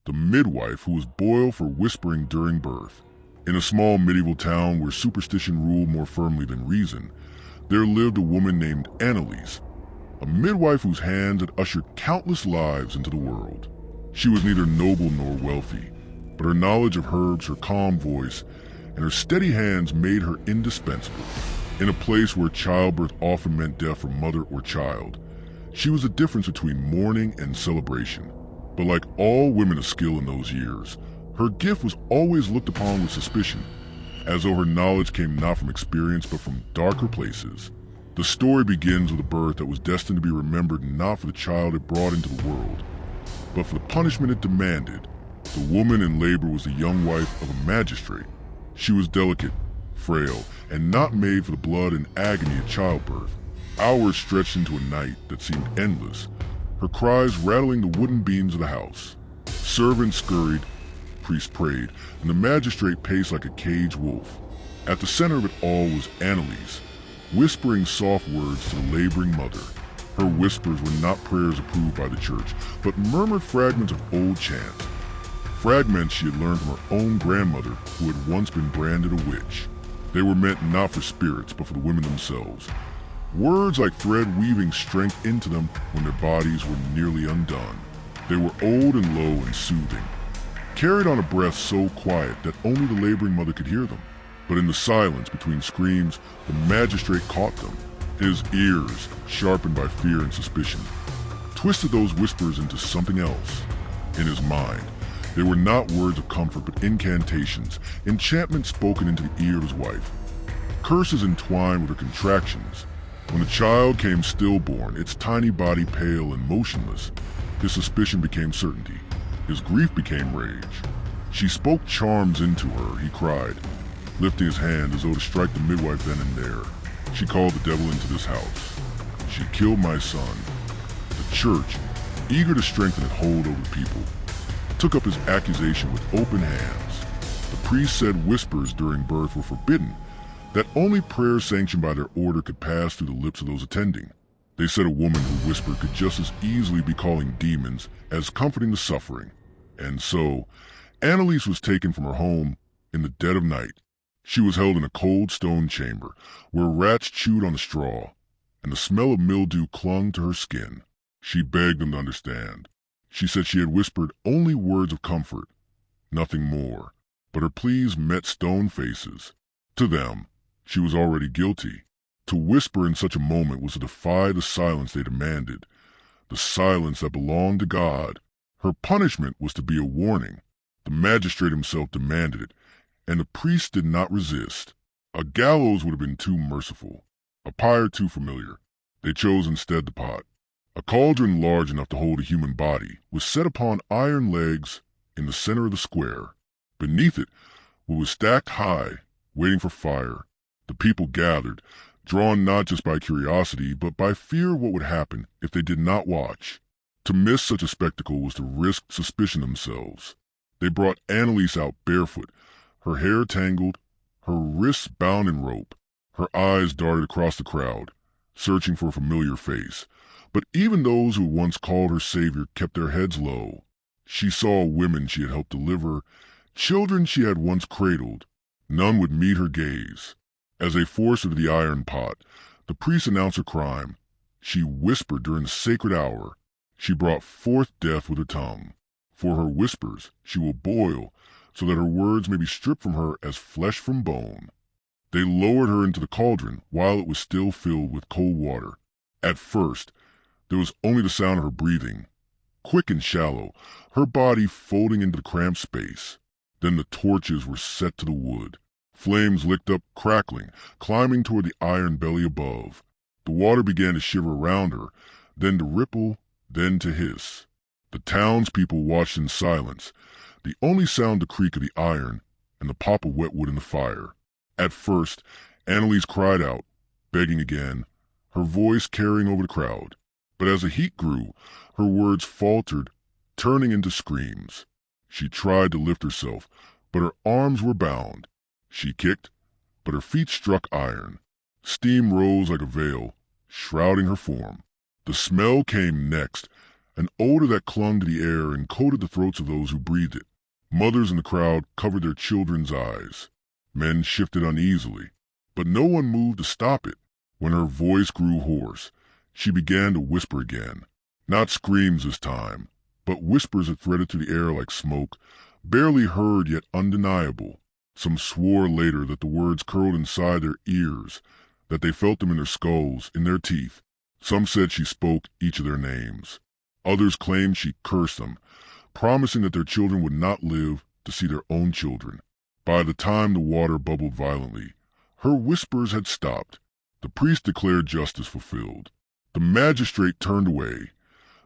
the midwife who was boiled for whispering during birth. In a small medieval town where superstition ruled more firmly than reason, there lived a woman named Annalise, a midwife whose hands had ushered countless lives into the world. She was neither noble nor wealthy, but her knowledge of herbs, her calm voice, and her steady hands made her indispensable. In a place where childbirth often meant death for mother or child, she was the difference between mourning and celebration. But like all women of skill in those years, her gift was always looked upon with suspicion, as though her knowledge came not from experience but from darker places. The story begins with a birth that was destined to be remembered not for the child it brought into the world, but for the punishment it demanded. The woman in labor was the young wife of a magistrate. She was delicate, frail, and not made for the blood and agony of childbirth. Hours stretched into a night that seemed endless, her cries rattling the wooden beams of the house. Servants scurried, priests prayed, and the magistrate paced like a caged wolf. At the center of it all was Annalise, whispering soft words to the laboring mother. Her whispers were not prayers approved by the church, but murmured fragments of old chants. Fragments she had learned from her own grandmother, who had once been branded a witch. They were meant not for spirits, but for the women themselves. Words like thread weaving strength into them when their bodies were nearly undone. They were old and low and soothing, carried on a breath so quiet that only the laboring mother could hear them. But in the silence between screams, the magistrate caught them. His ears, sharpened by fear and suspicion, twisted those whispers into something else. In his mind, they were not words of comfort but incantations, enchantments spoken into the ear of his wife. Curses entwined with her contractions. When the child came stillborn, its tiny body pale and motionless, his suspicion became certainty. His grief became rage. She spoke charms into her, he cried, lifting his hand as though to strike the midwife then and there. She called the devil into this house. She killed my son. The church, eager to strengthen its hold over the people, took up his accusation with open hands. The priest said whispers during birth were forbidden, that only prayers sanctioned by their order could pass through the lips of those attending. They said a woman who whispered could just as easily be calling demons as comforting the suffering. And so, Annalise was taken from her home in the dead of night. She was held in a cold stone chamber where rats chewed on the straw, and the smell of mildew clung to her skin. She begged them to understand. She said she had whispered only words of comfort, nothing more, but her pleas met stone faces. To them, she was already guilty. To whisper in such a moment was to defy the silence they demanded, the silence that belonged to God. Her punishment was to be a warning. The magistrate himself demanded it, and the priest did not resist. A gallows would have been too merciful, a pyre too familiar. They chose instead the pot. A cauldron large enough to hold a human body was set upon iron legs in the center of the square. Beneath it, what was stacked high, waiting for fire. The people gathered, drawn not just by curiosity, but by fear of what would happen if they did not watch. To miss such a spectacle was to risk suspicion themselves. They brought Annalise out barefoot, her hair tangled, her wrists bound in rope. Her eyes darted across the crowd, searching for a familiar face. But even those who once called her savior kept their heads low. She saw women she had helped deliver, children she had once cradled. None would meet her gaze. As they forced her to the iron pot, the priest announced her crime. She whispered during the sacred hour. She brought forth death with her tongue. For her whispers she will boil, so that her words may be stripped from her as flesh from bone. They lowered her into the cauldron while it was still filled with cold water. At first, there was only the sound of her breathing, quick and shallow, her body folding into the cramped space. Then the torches were set to the wood. Flames licked up, crackling, climbing toward the iron belly above. The water began to shiver around her, then to ripple, then to hiss. The townspeople watched in silence, the only sound the creak of the iron and the pop of wet wood in the fire. At first, Annalise cried out, begging again, her voice carrying over the crowd. But as the heat grew, her words faltered, turning into screams. She tried to lift herself, but her arms were bound. She kicked, but her feet struck iron. Steam rose like a veil, shrouding her form. The smell came next, an odor that clung to the air and coated the throats of those who breathed it. Mothers in the crowd covered their children's eyes. Men shifted uneasily, but no one moved to stop it. When her voice grew hoarse, she began to whisper again. Not screams this time, but whispers that threaded through the air like smoke, barely heard yet undeniable. Some swore later that the words curled inside their ears, that they felt them in their skulls, in their teeth. Some said she spoke each of their names. Others claimed she cursed them, promising that their children would not live to see their own children. By the time the water bubbled violently, her whispers had stopped. The priest declared justice fulfilled. The magistrate turned away,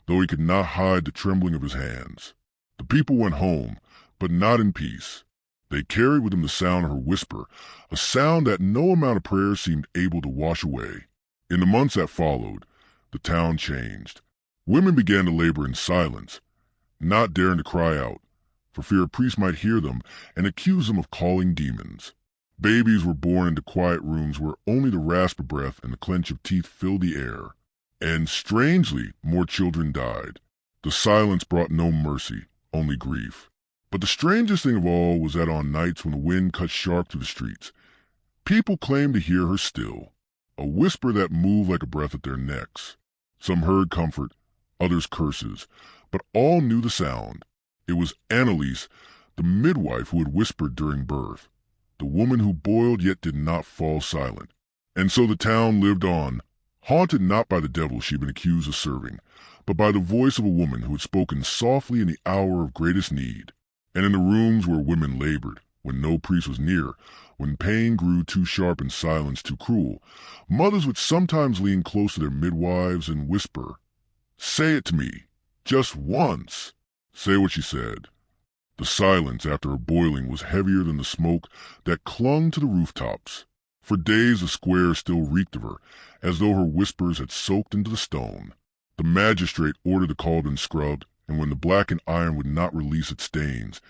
though he could not hide the trembling of his hands. The people went home, but not in peace. They carried with them the sound of her whisper, a sound that no amount of prayer seemed able to wash away. In the months that followed, the town changed. Women began to labor in silence, not daring to cry out, for fear a priest might hear them and accuse them of calling demons. Babies were born into quiet rooms where only the rasp of breath and the clench of teeth filled the air. And strangely, more children died. The silence brought no mercy, only grief. But the strangest thing of all was that on nights when the wind cut sharp through the streets, people claimed to hear her still, a whisper that moved like a breath at their necks. Some heard comfort, others curses, but all knew the sound. It was Annalise, the midwife who had whispered during birth, the woman who boiled yet did not fall silent. And so the town lived on, haunted not by the devil she had been accused of serving, but by the voice of a woman who had spoken softly in the hour of greatest need. And in the rooms where women labored, when no priest was near, when pain grew too sharp and silence too cruel, mothers would sometimes lean close to their midwives and whisper, "Say it to me, just once." Say what she said. The silence after her boiling was heavier than the smoke that clung to the rooftops. For days the square still reeked of her, as though her whispers had soaked into the stone. The magistrate ordered the cauldron scrubbed, and when the blackened iron would not release its stains,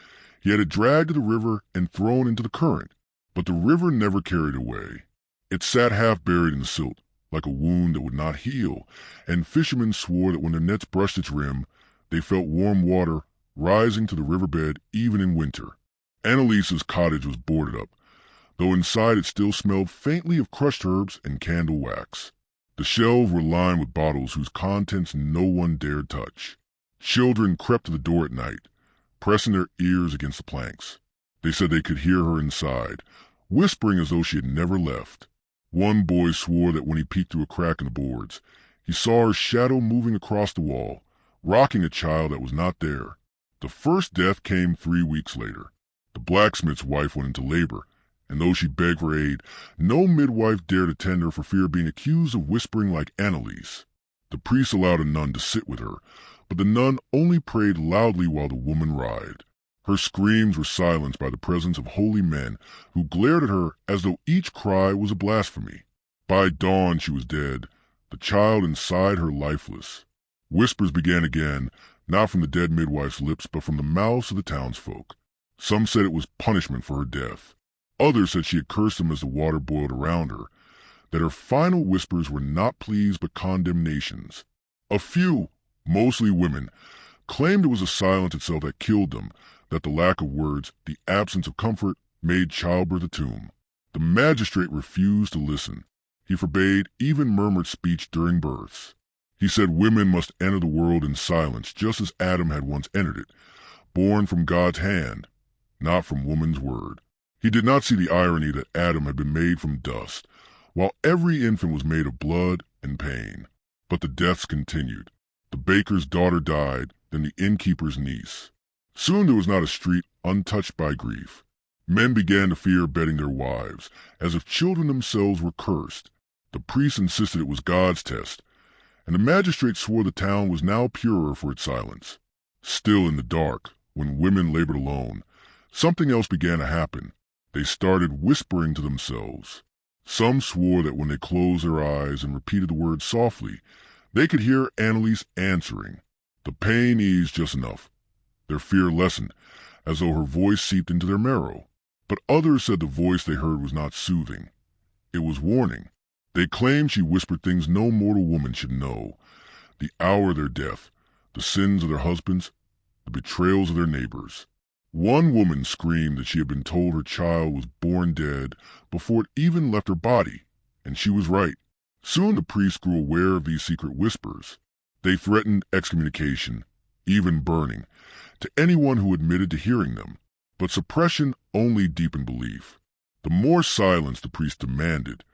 he had it dragged to the river and thrown into the current. But the river never carried it away. It sat half buried in the silt, like a wound that would not heal, and fishermen swore that when their nets brushed its rim, they felt warm water rising to the riverbed even in winter. Annalise's cottage was boarded up, though inside it still smelled faintly of crushed herbs and candle wax. The shelves were lined with bottles whose contents no one dared touch. Children crept to the door at night, pressing their ears against the planks. They said they could hear her inside, whispering as though she had never left. One boy swore that when he peeked through a crack in the boards, he saw her shadow moving across the wall, rocking a child that was not there. The first death came 3 weeks later. The blacksmith's wife went into labor, and though she begged for aid, no midwife dared attend her for fear of being accused of whispering like Annalise. The priest allowed a nun to sit with her, but the nun only prayed loudly while the woman writhed. Her screams were silenced by the presence of holy men who glared at her as though each cry was a blasphemy. By dawn she was dead, the child inside her lifeless. Whispers began again, not from the dead midwife's lips, but from the mouths of the townsfolk. Some said it was punishment for her death. Others said she had cursed them as the water boiled around her, that her final whispers were not pleas but condemnations. A few, mostly women, claimed it was the silence itself that killed them, that the lack of words, the absence of comfort, made childbirth a tomb. The magistrate refused to listen. He forbade even murmured speech during births. He said women must enter the world in silence, just as Adam had once entered it, born from God's hand, not from woman's word. He did not see the irony that Adam had been made from dust, while every infant was made of blood and pain. But the deaths continued. The baker's daughter died, then the innkeeper's niece. Soon there was not a street untouched by grief. Men began to fear bedding their wives, as if children themselves were cursed. The priest insisted it was God's test, and the magistrate swore the town was now purer for its silence. Still in the dark, when women labored alone, something else began to happen. They started whispering to themselves. Some swore that when they closed their eyes and repeated the words softly, they could hear Annalise answering. The pain eased just enough. Their fear lessened, as though her voice seeped into their marrow. But others said the voice they heard was not soothing. It was warning. They claimed she whispered things no mortal woman should know. The hour of their death, the sins of their husbands, the betrayals of their neighbors. One woman screamed that she had been told her child was born dead before it even left her body, and she was right. Soon the priests grew aware of these secret whispers. They threatened excommunication, even burning, to anyone who admitted to hearing them. But suppression only deepened belief. The more silence the priest demanded,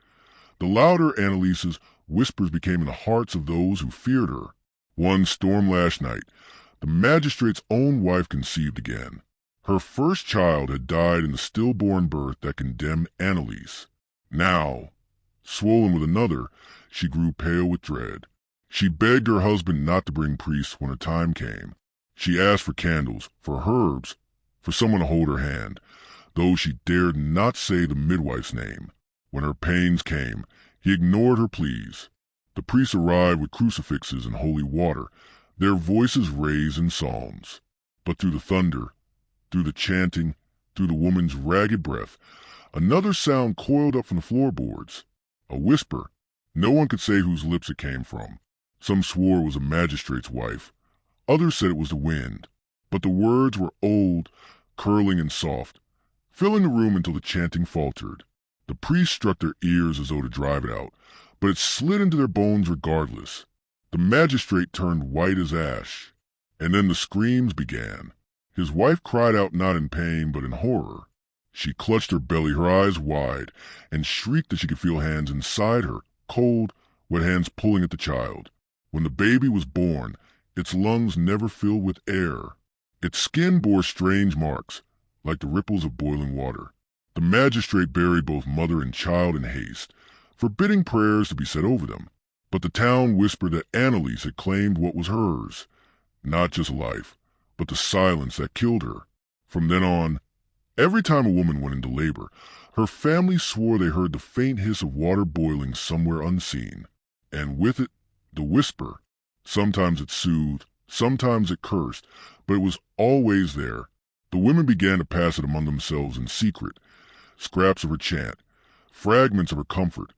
the louder Annalise's whispers became in the hearts of those who feared her. One storm-lashed night, the magistrate's own wife conceived again. Her first child had died in the stillborn birth that condemned Annalise. Now, swollen with another, she grew pale with dread. She begged her husband not to bring priests when her time came. She asked for candles, for herbs, for someone to hold her hand, though she dared not say the midwife's name. When her pains came, he ignored her pleas. The priests arrived with crucifixes and holy water, their voices raised in psalms. But through the thunder, through the chanting, through the woman's ragged breath, another sound coiled up from the floorboards. A whisper. No one could say whose lips it came from. Some swore it was a magistrate's wife. Others said it was the wind. But the words were old, curling and soft, filling the room until the chanting faltered. The priests struck their ears as though to drive it out, but it slid into their bones regardless. The magistrate turned white as ash. And then the screams began. His wife cried out not in pain, but in horror. She clutched her belly, her eyes wide, and shrieked that she could feel hands inside her, cold, wet hands pulling at the child. When the baby was born, its lungs never filled with air. Its skin bore strange marks, like the ripples of boiling water. The magistrate buried both mother and child in haste, forbidding prayers to be said over them. But the town whispered that Annalise had claimed what was hers, not just life, but the silence that killed her. From then on, every time a woman went into labor, her family swore they heard the faint hiss of water boiling somewhere unseen, and with it, the whisper. Sometimes it soothed, sometimes it cursed, but it was always there. The women began to pass it among themselves in secret, scraps of her chant, fragments of her comfort,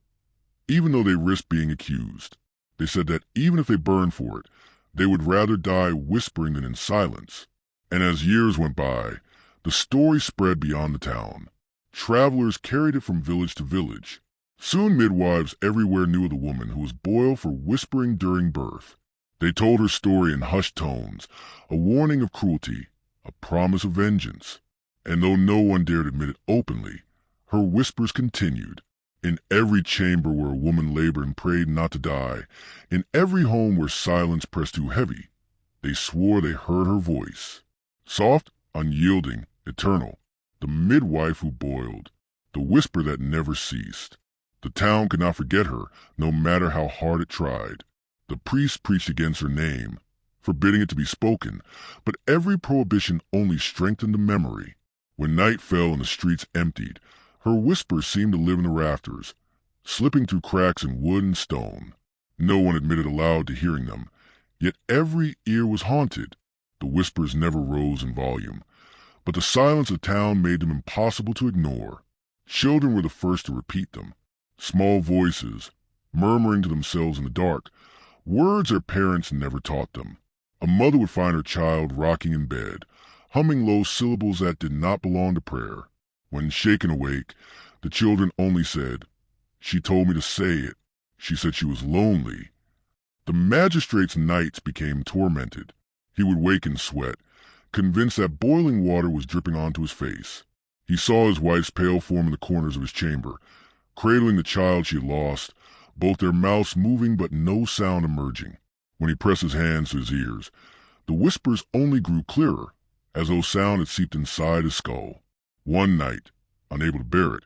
even though they risked being accused. They said that even if they burned for it, they would rather die whispering than in silence. And as years went by, the story spread beyond the town. Travelers carried it from village to village. Soon midwives everywhere knew of the woman who was boiled for whispering during birth. They told her story in hushed tones, a warning of cruelty, a promise of vengeance. And though no one dared admit it openly, her whispers continued. In every chamber where a woman labored and prayed not to die, in every home where silence pressed too heavy, they swore they heard her voice. Soft, unyielding, eternal, the midwife who boiled, the whisper that never ceased. The town could not forget her, no matter how hard it tried. The priests preached against her name, forbidding it to be spoken, but every prohibition only strengthened the memory. When night fell and the streets emptied, her whispers seemed to live in the rafters, slipping through cracks in wood and stone. No one admitted aloud to hearing them, yet every ear was haunted. The whispers never rose in volume, but the silence of the town made them impossible to ignore. Children were the first to repeat them, small voices, murmuring to themselves in the dark, words their parents never taught them. A mother would find her child rocking in bed, humming low syllables that did not belong to prayer. When shaken awake, the children only said, "She told me to say it. She said she was lonely." The magistrate's nights became tormented. He would wake in sweat, convinced that boiling water was dripping onto his face. He saw his wife's pale form in the corners of his chamber, cradling the child she had lost, both their mouths moving but no sound emerging. When he pressed his hands to his ears, the whispers only grew clearer, as though sound had seeped inside his skull. One night, unable to bear it,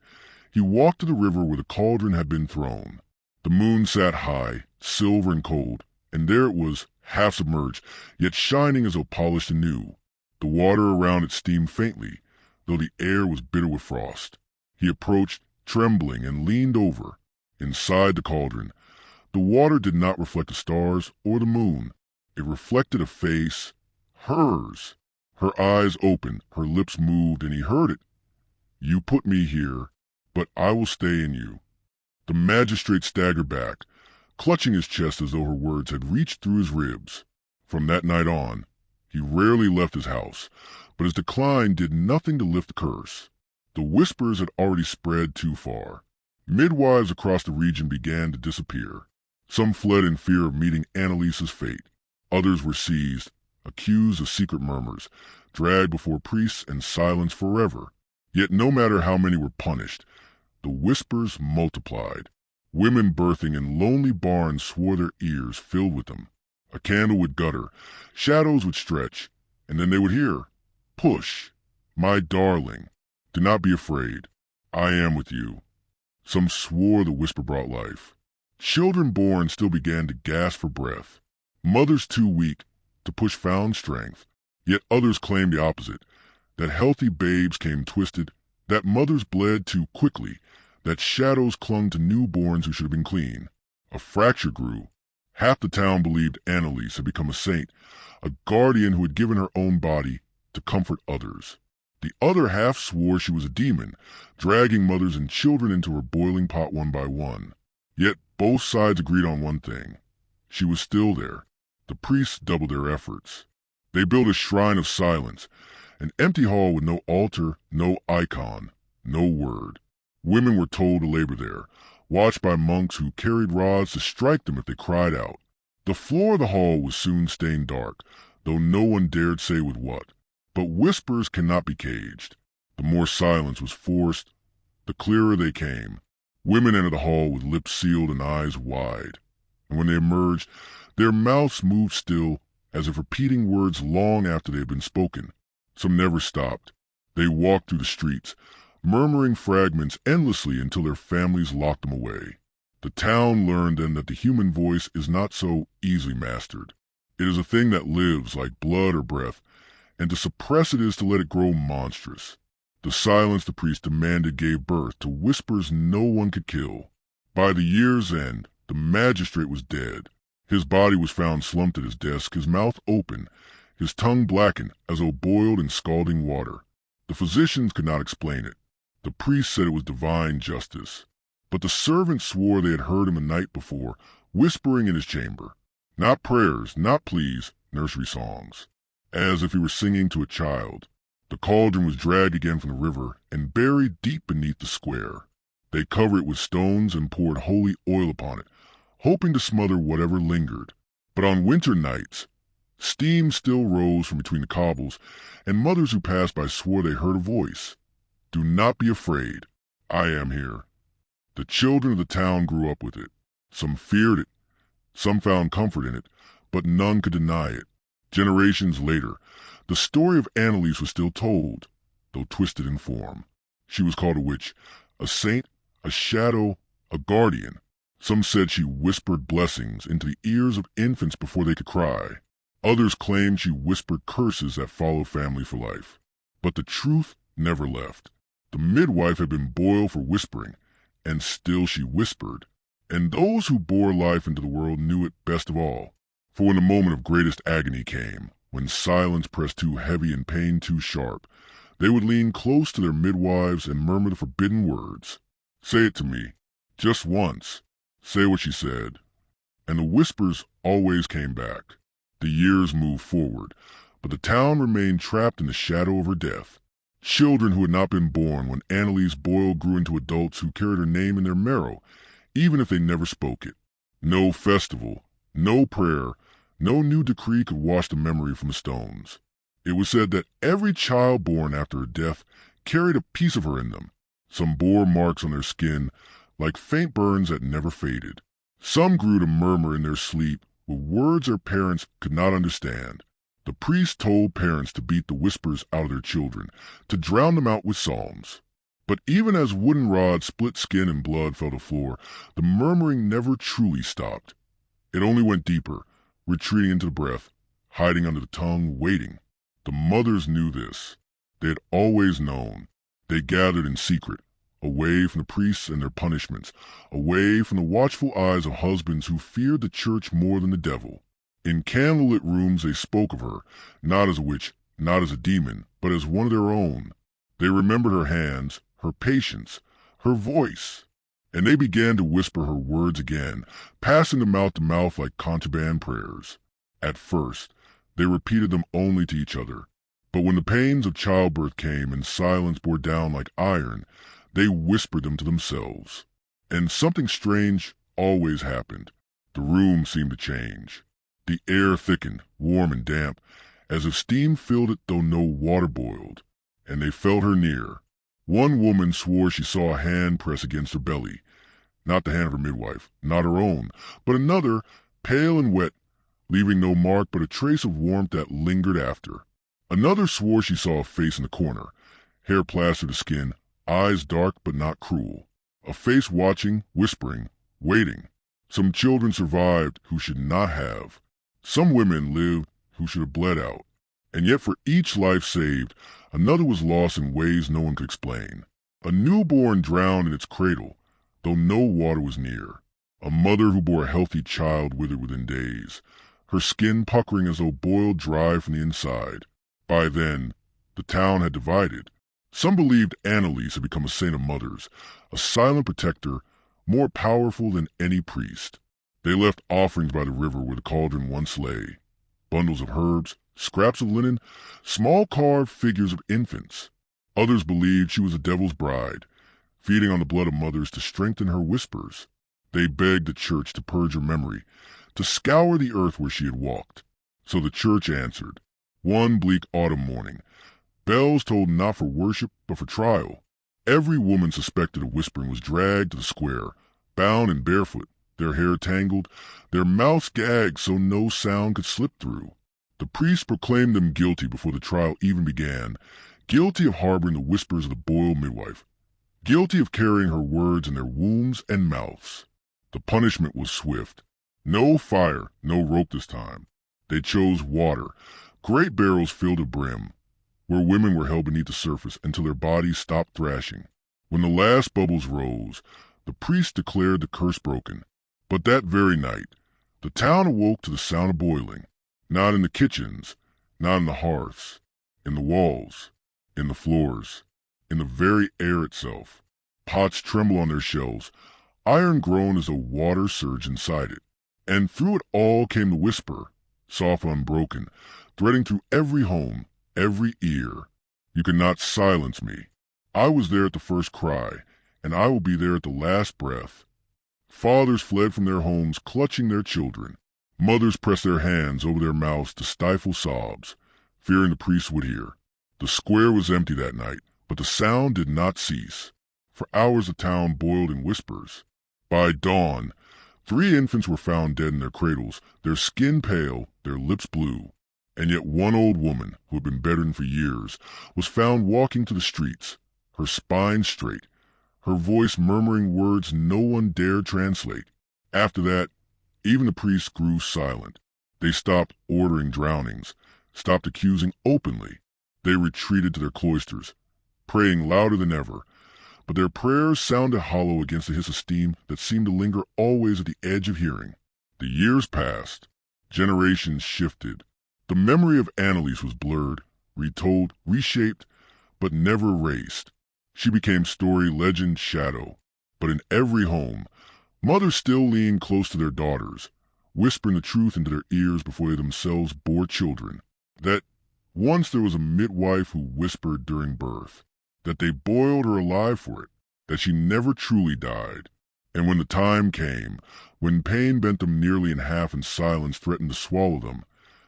he walked to the river where the cauldron had been thrown. The moon sat high, silver and cold, and there it was, half submerged, yet shining as though polished anew. The water around it steamed faintly, though the air was bitter with frost. He approached, trembling, and leaned over. Inside the cauldron, the water did not reflect the stars or the moon. It reflected a face, hers. Her eyes opened, her lips moved, and he heard it. "You put me here, but I will stay in you." The magistrate staggered back, clutching his chest as though her words had reached through his ribs. From that night on, he rarely left his house, but his decline did nothing to lift the curse. The whispers had already spread too far. Midwives across the region began to disappear. Some fled in fear of meeting Annalise's fate. Others were seized, accused of secret murmurs, dragged before priests and silenced forever. Yet no matter how many were punished, the whispers multiplied. Women birthing in lonely barns swore their ears filled with them. A candle would gutter, shadows would stretch, and then they would hear, "Push, my darling, do not be afraid. I am with you." Some swore the whisper brought life. Children born still began to gasp for breath. Mothers too weak to push found strength. Yet others claimed the opposite, that healthy babes came twisted, that mothers bled too quickly, that shadows clung to newborns who should have been clean. A fracture grew. Half the town believed Annalise had become a saint, a guardian who had given her own body to comfort others. The other half swore she was a demon, dragging mothers and children into her boiling pot one by one. Yet both sides agreed on one thing. She was still there. The priests doubled their efforts. They built a shrine of silence, an empty hall with no altar, no icon, no word. Women were told to labor there, watched by monks who carried rods to strike them if they cried out. The floor of the hall was soon stained dark, though no one dared say with what. But whispers cannot be caged. The more silence was forced, the clearer they came. Women entered the hall with lips sealed and eyes wide. And when they emerged, their mouths moved still, as if repeating words long after they had been spoken. Some never stopped. They walked through the streets, murmuring fragments endlessly until their families locked them away. The town learned then that the human voice is not so easily mastered. It is a thing that lives like blood or breath, and to suppress it is to let it grow monstrous. The silence the priest demanded gave birth to whispers no one could kill. By the year's end, the magistrate was dead. His body was found slumped at his desk, his mouth open, his tongue blackened as though boiled in scalding water. The physicians could not explain it. The priest said it was divine justice. But the servants swore they had heard him the night before, whispering in his chamber. Not prayers, not pleas, nursery songs. As if he were singing to a child. The cauldron was dragged again from the river and buried deep beneath the square. They covered it with stones and poured holy oil upon it, hoping to smother whatever lingered. But on winter nights, steam still rose from between the cobbles, and mothers who passed by swore they heard a voice. "Do not be afraid. I am here." The children of the town grew up with it. Some feared it, some found comfort in it, but none could deny it. Generations later, the story of Annalise was still told, though twisted in form. She was called a witch, a saint, a shadow, a guardian. Some said she whispered blessings into the ears of infants before they could cry. Others claimed she whispered curses that followed family for life. But the truth never left. The midwife had been boiled for whispering, and still she whispered. And those who bore life into the world knew it best of all. For when the moment of greatest agony came, when silence pressed too heavy and pain too sharp, they would lean close to their midwives and murmur the forbidden words. "Say it to me, just once. Say what she said." And the whispers always came back. The years moved forward, but the town remained trapped in the shadow of her death. Children who had not been born when Annalise Boyle grew into adults who carried her name in their marrow, even if they never spoke it. No festival, no prayer, no new decree could wash the memory from the stones. It was said that every child born after her death carried a piece of her in them. Some bore marks on their skin, like faint burns that never faded. Some grew to murmur in their sleep with words their parents could not understand. The priest told parents to beat the whispers out of their children, to drown them out with psalms. But even as wooden rods split skin and blood fell to the floor, the murmuring never truly stopped. It only went deeper, retreating into the breath, hiding under the tongue, waiting. The mothers knew this. They had always known. They gathered in secret, away from the priests and their punishments, away from the watchful eyes of husbands who feared the church more than the devil. In candlelit rooms they spoke of her, not as a witch, not as a demon, but as one of their own. They remembered her hands, her patience, her voice, and they began to whisper her words again, passing them mouth to mouth like contraband prayers. At first, They repeated them only to each other. But when the pains of childbirth came and silence bore down like iron, they whispered them to themselves. And something strange always happened. The room seemed to change. The air thickened, warm and damp, as if steam filled it though no water boiled. And they felt her near. One woman swore she saw a hand press against her belly. Not the hand of her midwife, not her own, but another, pale and wet, leaving no mark but a trace of warmth that lingered after. Another swore she saw a face in the corner, hair plastered to skin, eyes dark but not cruel. A face watching, whispering, waiting. Some children survived who should not have. Some women lived who should have bled out. And yet for each life saved, another was lost in ways no one could explain. A newborn drowned in its cradle, though no water was near. A mother who bore a healthy child withered within days, her skin puckering as though boiled dry from the inside. By then, the town had divided. Some believed Annalise had become a saint of mothers, a silent protector, more powerful than any priest. They left offerings by the river where the cauldron once lay. Bundles of herbs, scraps of linen, small carved figures of infants. Others believed she was the devil's bride, feeding on the blood of mothers to strengthen her whispers. They begged the church to purge her memory, to scour the earth where she had walked. So the church answered. One bleak autumn morning, bells tolled not for worship but for trial. Every woman suspected of whispering was dragged to the square, bound and barefoot, their hair tangled, their mouths gagged so no sound could slip through. The priest proclaimed them guilty before the trial even began, guilty of harboring the whispers of the boiled midwife, guilty of carrying her words in their wombs and mouths. The punishment was swift. No fire, no rope this time. They chose water, great barrels filled to brim, where women were held beneath the surface until their bodies stopped thrashing. When the last bubbles rose, the priest declared the curse broken. But that very night, the town awoke to the sound of boiling, not in the kitchens, not in the hearths, in the walls, in the floors, in the very air itself. Pots tremble on their shelves, iron groaned as though water surged inside it. And through it all came the whisper, soft and unbroken, threading through every home, every ear. You cannot silence me. I was there at the first cry, and I will be there at the last breath. Fathers fled from their homes, clutching their children. Mothers pressed their hands over their mouths to stifle sobs, fearing the priest would hear. The square was empty that night, but the sound did not cease. For hours the town boiled in whispers. By dawn, 3 infants were found dead in their cradles, their skin pale, their lips blue. And yet one old woman, who had been bedridden for years, was found walking to the streets, her spine straight, her voice murmuring words no one dared translate. After that, even the priests grew silent. They stopped ordering drownings, stopped accusing openly. They retreated to their cloisters, praying louder than ever. But their prayers sounded hollow against the hiss of steam that seemed to linger always at the edge of hearing. The years passed. Generations shifted. The memory of Annalise was blurred, retold, reshaped, but never erased. She became story, legend, shadow. But in every home, mothers still leaned close to their daughters, whispering the truth into their ears before they themselves bore children. That once there was a midwife who whispered during birth, that they boiled her alive for it, that she never truly died. And when the time came, when pain bent them nearly in half and silence threatened to swallow them,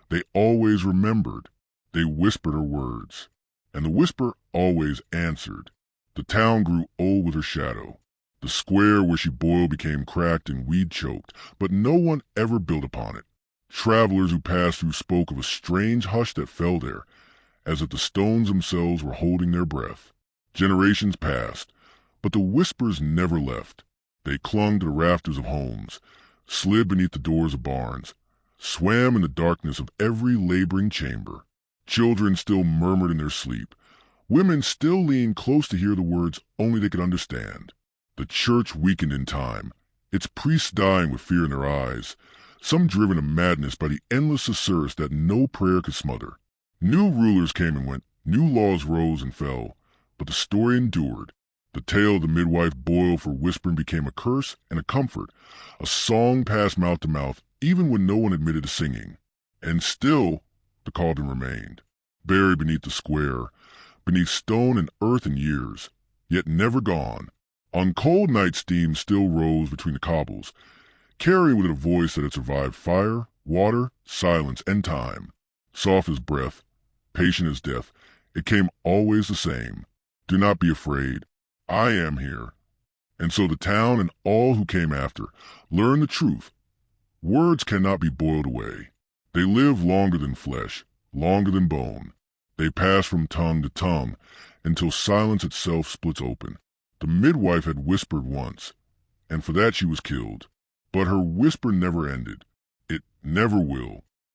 they always remembered. They whispered her words, and the whisper always answered. The town grew old with her shadow. The square where she boiled became cracked and weed-choked, but no one ever built upon it. Travelers who passed through spoke of a strange hush that fell there, as if the stones themselves were holding their breath. Generations passed, but the whispers never left. They clung to the rafters of homes, slid beneath the doors of barns, swam in the darkness of every laboring chamber. Children still murmured in their sleep. Women still leaned close to hear the words only they could understand. The church weakened in time, its priests dying with fear in their eyes, some driven to madness by the endless susurrus that no prayer could smother. New rulers came and went, new laws rose and fell, but the story endured. The tale of the midwife boiled for whispering became a curse and a comfort, a song passed mouth to mouth even when no one admitted to singing. And still, the cauldron remained, buried beneath the square, beneath stone and earth and years, yet never gone. On cold nights steam still rose between the cobbles, carrying with it a voice that had survived fire, water, silence, and time. Soft as breath, patient as death, it came always the same. Do not be afraid. I am here. And so the town and all who came after learned the truth. Words cannot be boiled away. They live longer than flesh, longer than bone. They pass from tongue to tongue until silence itself splits open. The midwife had whispered once, and for that she was killed. But her whisper never ended. It never will.